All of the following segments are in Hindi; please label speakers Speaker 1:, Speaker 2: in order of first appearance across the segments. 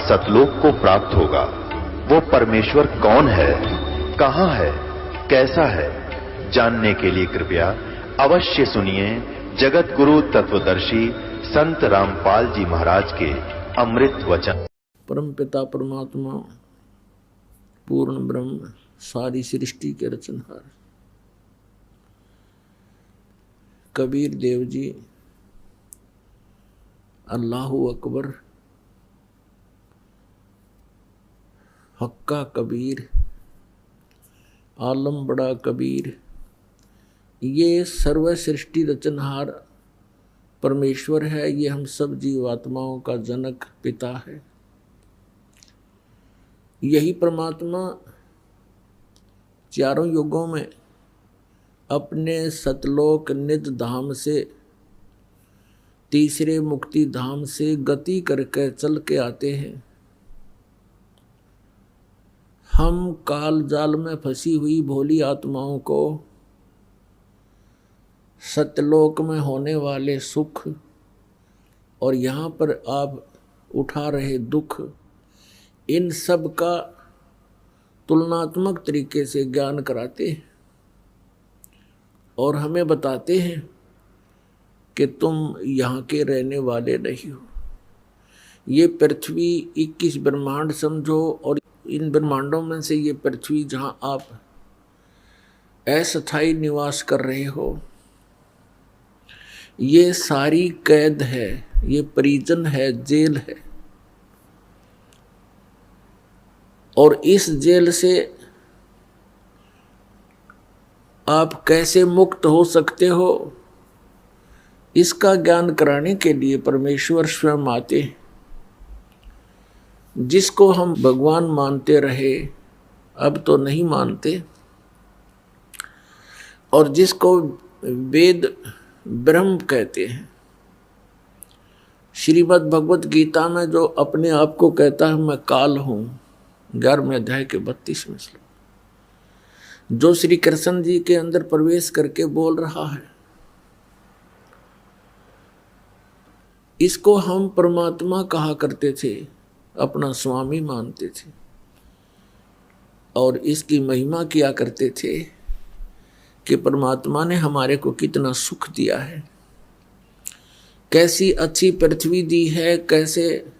Speaker 1: सतलोक को प्राप्त होगा। वो परमेश्वर कौन है, कहां है, कैसा है, जानने के लिए कृपया अवश्य सुनिए जगत गुरु तत्वदर्शी संत रामपाल जी महाराज के अमृत वचन।
Speaker 2: परम पिता परमात्मा पूर्ण ब्रह्म सारी सृष्टि के रचनहार कबीर देव जी अल्लाहु अकबर हक्का कबीर आलम बड़ा कबीर, ये सर्व सृष्टि रचनहार परमेश्वर है। ये हम सब जीवात्माओं का जनक पिता है। यही परमात्मा चारों युगों में अपने सतलोक निज धाम से तीसरे मुक्ति धाम से गति करके चल के आते हैं। हम काल जाल में फंसी हुई भोली आत्माओं को सतलोक में होने वाले सुख और यहाँ पर आप उठा रहे दुख, इन सब का तुलनात्मक तरीके से ज्ञान कराते हैं और हमें बताते हैं कि तुम यहाँ के रहने वाले नहीं हो। ये पृथ्वी 21 ब्रह्मांड समझो और इन ब्रह्मांडों में से ये पृथ्वी जहाँ आप अस्थायी निवास कर रहे हो, ये सारी कैद है, ये परिजन है, जेल है। और इस जेल से आप कैसे मुक्त हो सकते हो, इसका ज्ञान कराने के लिए परमेश्वर स्वयं आते हैं। जिसको हम भगवान मानते रहे अब तो नहीं मानते, और जिसको वेद ब्रह्म कहते हैं। श्रीमद् भगवत गीता में जो अपने आप को कहता है मैं काल हूँ, 11वें अध्याय के 32वें श्लोक, जो श्री कृष्ण जी के अंदर प्रवेश करके बोल रहा है, इसको हम परमात्मा कहा करते थे, अपना स्वामी मानते थे और इसकी महिमा किया करते थे कि परमात्मा ने हमारे को कितना सुख दिया है, कैसी अच्छी पृथ्वी दी है, कैसे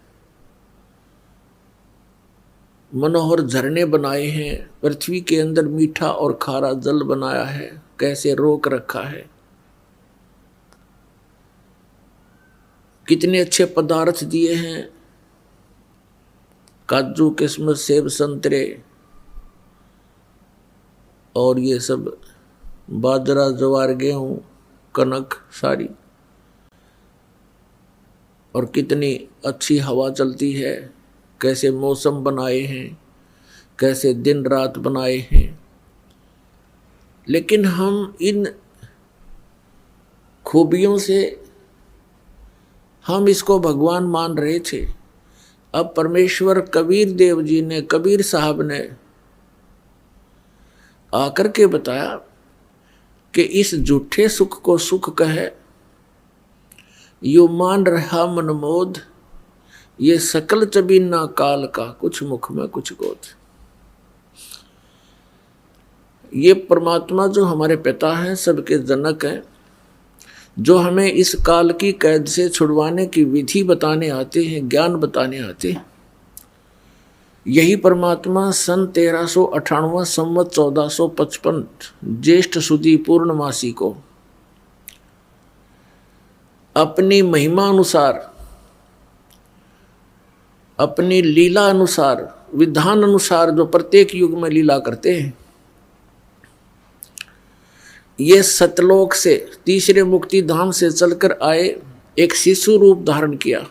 Speaker 2: मनोहर झरने बनाए हैं, पृथ्वी के अंदर मीठा और खारा जल बनाया है, कैसे रोक रखा है, कितने अच्छे पदार्थ दिए हैं, काजू किस्मत सेब संतरे और ये सब बाजरा ज्वार गेहूं कनक सारी, और कितनी अच्छी हवा चलती है, कैसे मौसम बनाए हैं, कैसे दिन रात बनाए हैं। लेकिन हम इन खूबियों से हम इसको भगवान मान रहे थे। अब परमेश्वर कबीर देव जी ने, कबीर साहब ने आकर के बताया कि इस झूठे सुख को सुख कहे, यो मान रहा मनमोद, ये सकल चबीना काल का, कुछ मुख में कुछ गोद। ये परमात्मा जो हमारे पिता हैं, सबके जनक हैं, जो हमें इस काल की कैद से छुड़वाने की विधि बताने आते हैं, ज्ञान बताने आते हैं। यही परमात्मा सन 1398 संवत 1455 ज्येष्ठ सुदी पूर्णमासी को अपनी महिमा अनुसार, अपनी लीला अनुसार, विधान अनुसार जो प्रत्येक युग में लीला करते हैं, ये सतलोक से तीसरे मुक्ति धाम से चलकर आए, एक शिशु रूप धारण किया।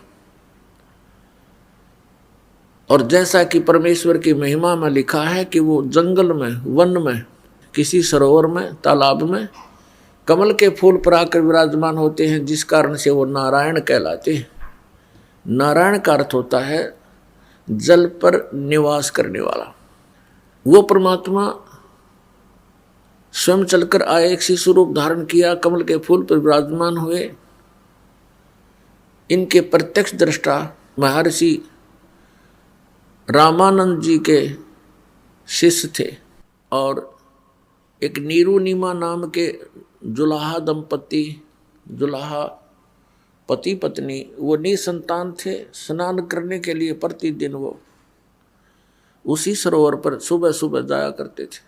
Speaker 2: और जैसा कि परमेश्वर की महिमा में लिखा है कि वो जंगल में, वन में, किसी सरोवर में, तालाब में कमल के फूल पर आकर विराजमान होते हैं, जिस कारण से वो नारायण कहलाते हैं। नारायण का अर्थ होता है जल पर निवास करने वाला। वो परमात्मा स्वयं चलकर आए, एक शिशु रूप धारण किया, कमल के फूल पर विराजमान हुए। इनके प्रत्यक्ष दृष्टा महर्षि रामानंद जी के शिष्य थे और एक नीरू नीमा नाम के जुलाहा दंपति, जुलाहा पति पत्नी, वो निसंतान थे। स्नान करने के लिए प्रतिदिन वो उसी सरोवर पर सुबह सुबह जाया करते थे।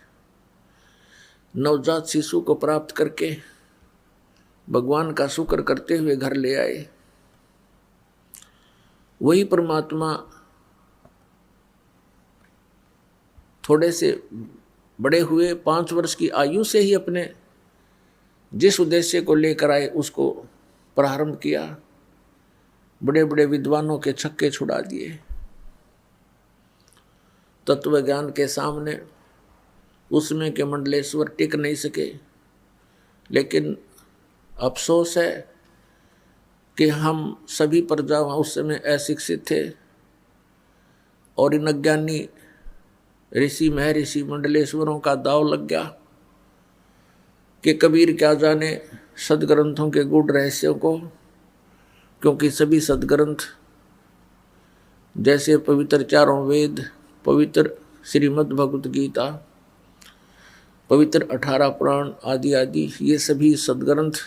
Speaker 2: नवजात शिशु को प्राप्त करके भगवान का शुक्र करते हुए घर ले आए। वही परमात्मा थोड़े से बड़े हुए, 5 वर्ष की आयु से ही अपने जिस उद्देश्य को लेकर आए उसको प्रारंभ किया। बड़े बड़े विद्वानों के छक्के छुड़ा दिए। तत्व ज्ञान के सामने उसमें के मंडलेश्वर टिक नहीं सके। लेकिन अफसोस है कि हम सभी प्रजा उस समय अशिक्षित थे और इन अज्ञानी ऋषि महर्षि मंडलेश्वरों का दाव लग गया कि कबीर क्या जाने सदग्रंथों के गूढ़ रहस्यों को, क्योंकि सभी सदग्रंथ जैसे पवित्र 4 वेद, पवित्र श्रीमद् भगवत गीता, पवित्र 18 पुराण आदि आदि, ये सभी सदग्रंथ